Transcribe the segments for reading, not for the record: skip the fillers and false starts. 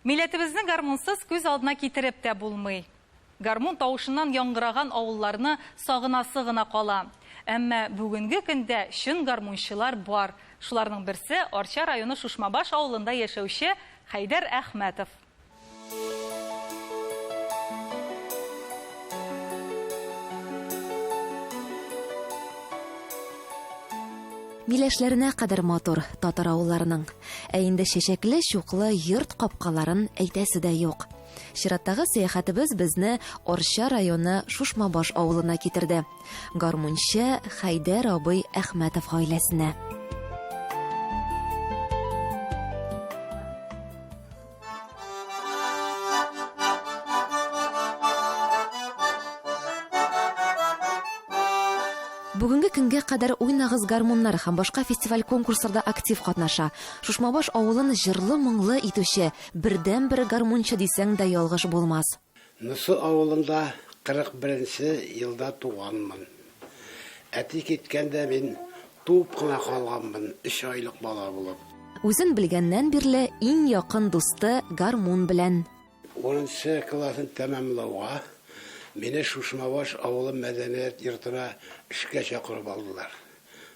Милләтебезне гармунсыз күз алдына китереп тә булмый. Гармун тавышыннан яңгыраган авылларны сагынасы гына кала. Әмма бүгенге көндә шын гармунчылар бар. Шуларның берсе Арча районы Шушмабаш авылында яшәүче Хайдар Әхмәтов. Миләшләренә кадәр матур татар авылларының. Ә инде чәчәкле чуклы йорт капкаларын әйтәсе дә юк. Чираттагы сәяхәтебез безне Арча районы Шушмабаш авылына китерде. Гармунчы Хайдар абый Әхмәтов гаиләсенә. Бүгенге көнгә кадәр уйнагыз гармуннар һәм башка фестиваль конкурсларда актив катнаша. Шушмабаш авылын җырлы-моңлы итүче бердән-бер гармунчы дисәң дә ялгыш булмас. Нысы авылында 41-нче елда туганмын. Әти киткәндә мин туып кына калганмын, 3 айлык бала булып. Үзен белгәннән бирле иң якын дусты гармун белән. 10-нчы классын тәмамлауга Мине Шушмабаш авылы мәдәният йортына эшкә чакырып алдылар.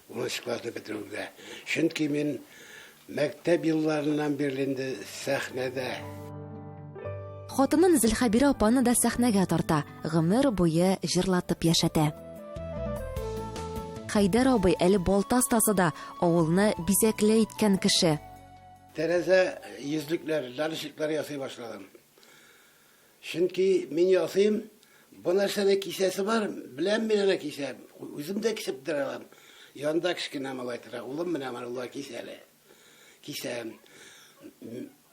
10-нчы классны бетерүгә. Чөнки мин мәктәп елларыннан бирле сәхнәдә. Хатынын Зөлхәбирә апаны да сәхнәгә тарта, гомер буе җырлатып яшәтә. Хайдар абый әле балтас тасыда авылны бизәкле иткән кеше. Тәрәзә йөзлекләр, лалышыклар ясый башладым. Чөнки мин ясыйм. Bu нәрсәне кисәсе бар, беләм мин аны кисәм. Үзем дә кисеп торам. Янда кичкенә малай тора. Улым менә аны кисәле. Кисәм.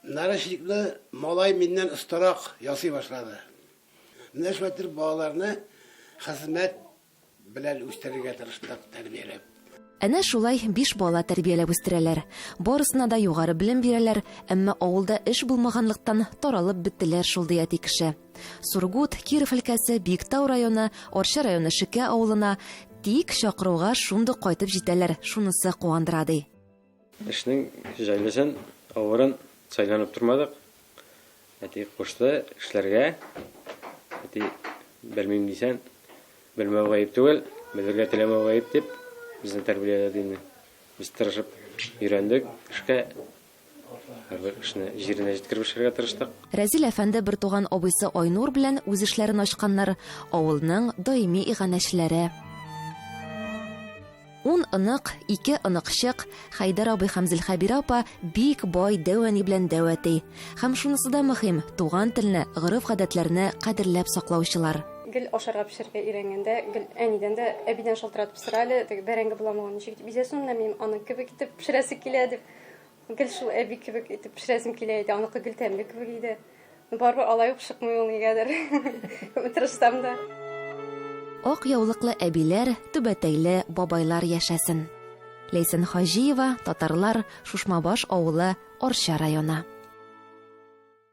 Нарашиклы малай миннән устарак ясый башлады. Менә шулай балаларны хезмәт белән үстерергә тырыштык, тәрбияләп. Әнә шулай 5 бала тәрбияләп үстерәләр. Барысына да югары белем бирәләр, әмма авылда эш булмаганлыктан таралып беттеләр шул дияти кеше. Сургут, Киров өлкәсе, Биектау районы, Арча районы Шикә авылына тик чакыруга шундый кайтып җитәләр. Шунысы куандыра ди. Эшнең җайлысын авырын сайланып тормадык. Әти кушты эшләргә. Әти белмим дисән, белмәү гаеп түгел, белергә теләмәү гаеп дип безне тәрбияләде инде. Без тырышып өйрәндек эшкә. Һәр эшне җиренә җиткереп эшләргә тырыштык. Рәзил әфәнде бер туган абыйсы Айнур белән үз эшләрен ачканнар, авылның даими иганәчеләре. 10 ынык, 2 ыныкчык, Хайдар абый һәм Зөлхәбирә апа бик бай дәвани белән дәвәти. Һәм шунысы да мөһим, туган телне, гореф-гадәтләрне кадерләп саклаучылар. Гел ашарга пешерергә өйрәнгәндә, гел әнидән дә әбидән шалтыратып сорады, бәрәңге буламаган ничек бизәсен, мин аны кебек итеп пешерәсе килә дип. Гел шул әби кебек итеп пешерәсем килә иде, аныкы гел тәмле кебек иде. Барбы алай ук чыкмый ул нигәдер. Тырышсам да. Ак яулыклы әбиләр, түбәтәйле бабайлар яшәсен. Ләйсән Хаҗиева, татарлар, Шушмабаш авылы, Арча районы.